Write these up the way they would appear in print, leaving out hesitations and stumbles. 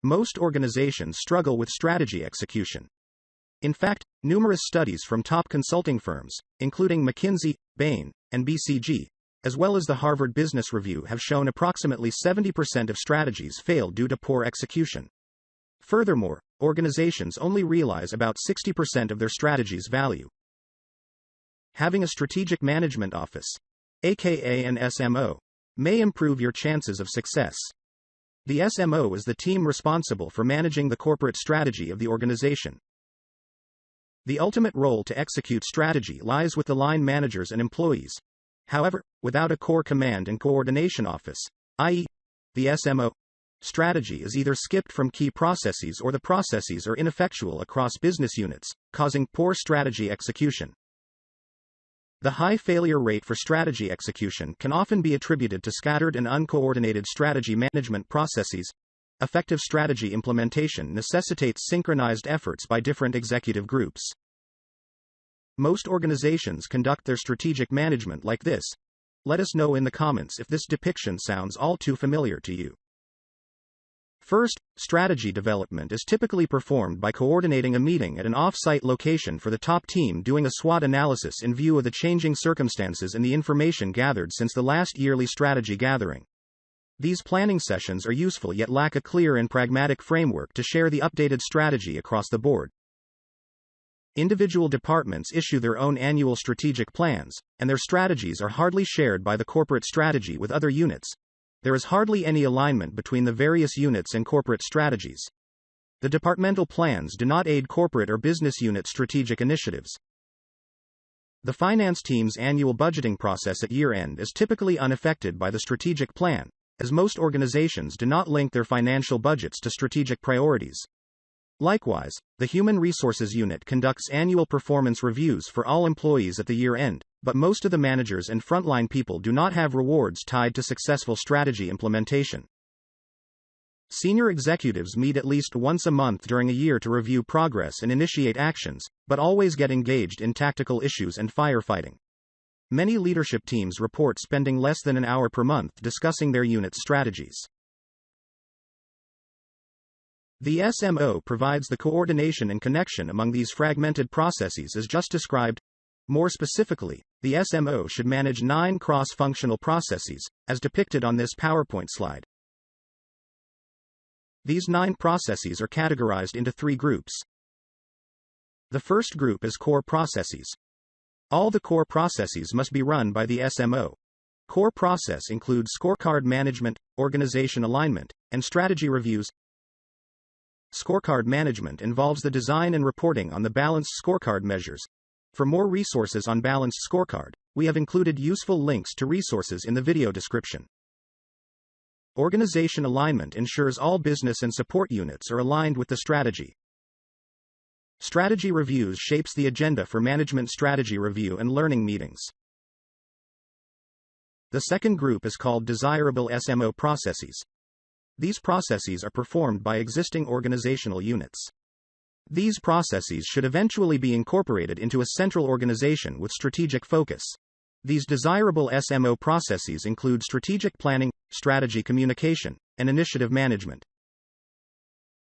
most organizations struggle with strategy execution. In fact, numerous studies from top consulting firms, including McKinsey, Bain, and BCG, as well as the Harvard Business Review, have shown approximately 70% of strategies fail due to poor execution. Furthermore, organizations only realize about 60% of their strategy's value. Having a strategic management office, aka an SMO, may improve your chances of success. The SMO is the team responsible for managing the corporate strategy of the organization. The ultimate role to execute strategy lies with the line managers and employees. However, without a core command and coordination office, i.e., the SMO, strategy is either skipped from key processes or the processes are ineffectual across business units, causing poor strategy execution. The high failure rate for strategy execution can often be attributed to scattered and uncoordinated strategy management processes. Effective strategy implementation necessitates synchronized efforts by different executive groups. Most organizations conduct their strategic management like this. Let us know in the comments if this depiction sounds all too familiar to you. First, strategy development is typically performed by coordinating a meeting at an off-site location for the top team, doing a SWOT analysis in view of the changing circumstances and the information gathered since the last yearly strategy gathering. These planning sessions are useful yet lack a clear and pragmatic framework to share the updated strategy across the board. Individual departments issue their own annual strategic plans, and their strategies are hardly shared by the corporate strategy with other units. There is hardly any alignment between the various units and corporate strategies. The departmental plans do not aid corporate or business unit strategic initiatives. The finance team's annual budgeting process at year-end is typically unaffected by the strategic plan, as most organizations do not link their financial budgets to strategic priorities. Likewise, the Human Resources Unit conducts annual performance reviews for all employees at the year-end, but most of the managers and frontline people do not have rewards tied to successful strategy implementation. Senior executives meet at least once a month during a year to review progress and initiate actions, but always get engaged in tactical issues and firefighting. Many leadership teams report spending less than an hour per month discussing their unit's strategies. The SMO provides the coordination and connection among these fragmented processes as just described. More specifically, the SMO should manage 9 cross-functional processes, as depicted on this PowerPoint slide. These 9 processes are categorized into 3 groups. The first group is core processes. All the core processes must be run by the SMO. Core process includes scorecard management, organization alignment, and strategy reviews. Scorecard management involves the design and reporting on the balanced scorecard measures. For more resources on balanced scorecard, we have included useful links to resources in the video description. Organization alignment ensures all business and support units are aligned with the strategy. Strategy reviews shapes the agenda for management strategy review and learning meetings. The second group is called desirable SMO processes. These processes are performed by existing organizational units. These processes should eventually be incorporated into a central organization with strategic focus. These desirable SMO processes include strategic planning, strategy communication, and initiative management.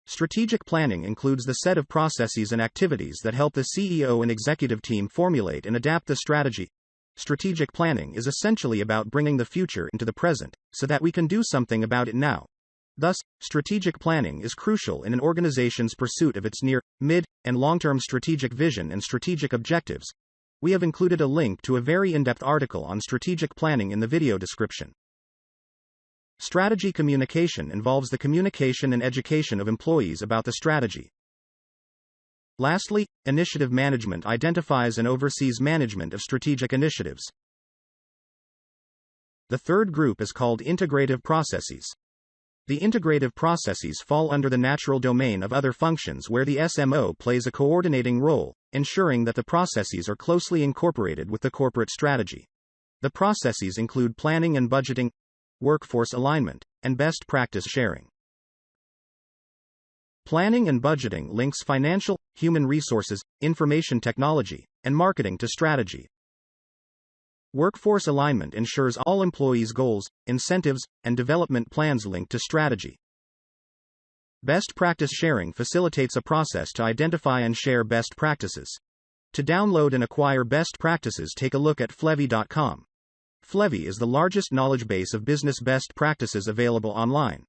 Strategic planning includes the set of processes and activities that help the CEO and executive team formulate and adapt the strategy. Strategic planning is essentially about bringing the future into the present, so that we can do something about it now. Thus, strategic planning is crucial in an organization's pursuit of its near, mid, and long-term strategic vision and strategic objectives. We have included a link to a very in-depth article on strategic planning in the video description. Strategy communication involves the communication and education of employees about the strategy. Lastly, initiative management identifies and oversees management of strategic initiatives. The third group is called Integrative Processes. The integrative processes fall under the natural domain of other functions where the SMO plays a coordinating role, ensuring that the processes are closely incorporated with the corporate strategy. The processes include planning and budgeting, workforce alignment, and best practice sharing. Planning and budgeting links financial, human resources, information technology, and marketing to strategy. Workforce alignment ensures all employees' goals, incentives, and development plans link to strategy. Best practice sharing facilitates a process to identify and share best practices. To download and acquire best practices, take a look at Flevy.com. Flevy is the largest knowledge base of business best practices available online.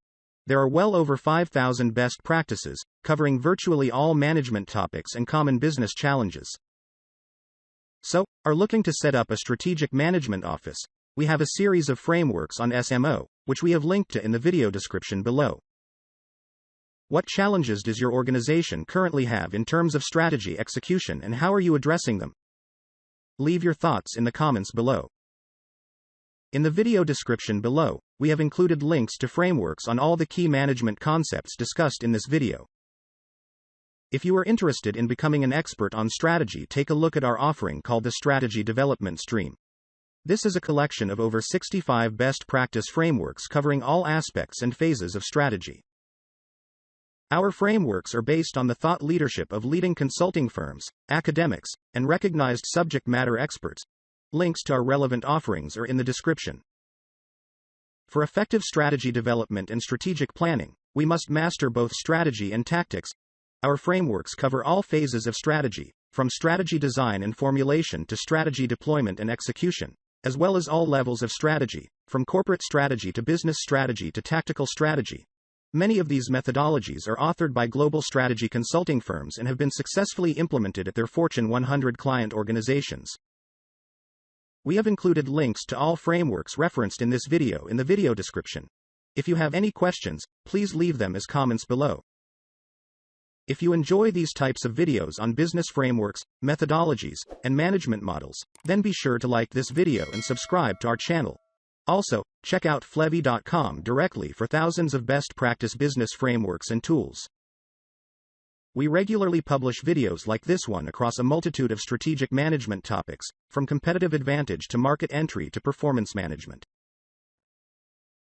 There are well over 5,000 best practices, covering virtually all management topics and common business challenges. So, are looking to set up a strategic management office? We have a series of frameworks on SMO, which we have linked to in the video description below. What challenges does your organization currently have in terms of strategy execution, and how are you addressing them? Leave your thoughts in the comments below. In the video description below, we have included links to frameworks on all the key management concepts discussed in this video. If you are interested in becoming an expert on strategy, take a look at our offering called the Strategy Development Stream. This is a collection of over 65 best practice frameworks covering all aspects and phases of strategy. Our frameworks are based on the thought leadership of leading consulting firms, academics, and recognized subject matter experts. Links to our relevant offerings are in the description. For effective strategy development and strategic planning, we must master both strategy and tactics. Our frameworks cover all phases of strategy, from strategy design and formulation to strategy deployment and execution, as well as all levels of strategy, from corporate strategy to business strategy to tactical strategy. Many of these methodologies are authored by global strategy consulting firms and have been successfully implemented at their Fortune 100 client organizations. We have included links to all frameworks referenced in this video in the video description. If you have any questions, please leave them as comments below. If you enjoy these types of videos on business frameworks, methodologies, and management models, then be sure to like this video and subscribe to our channel. Also, check out Flevy.com directly for thousands of best practice business frameworks and tools. We regularly publish videos like this one across a multitude of strategic management topics, from competitive advantage to market entry to performance management.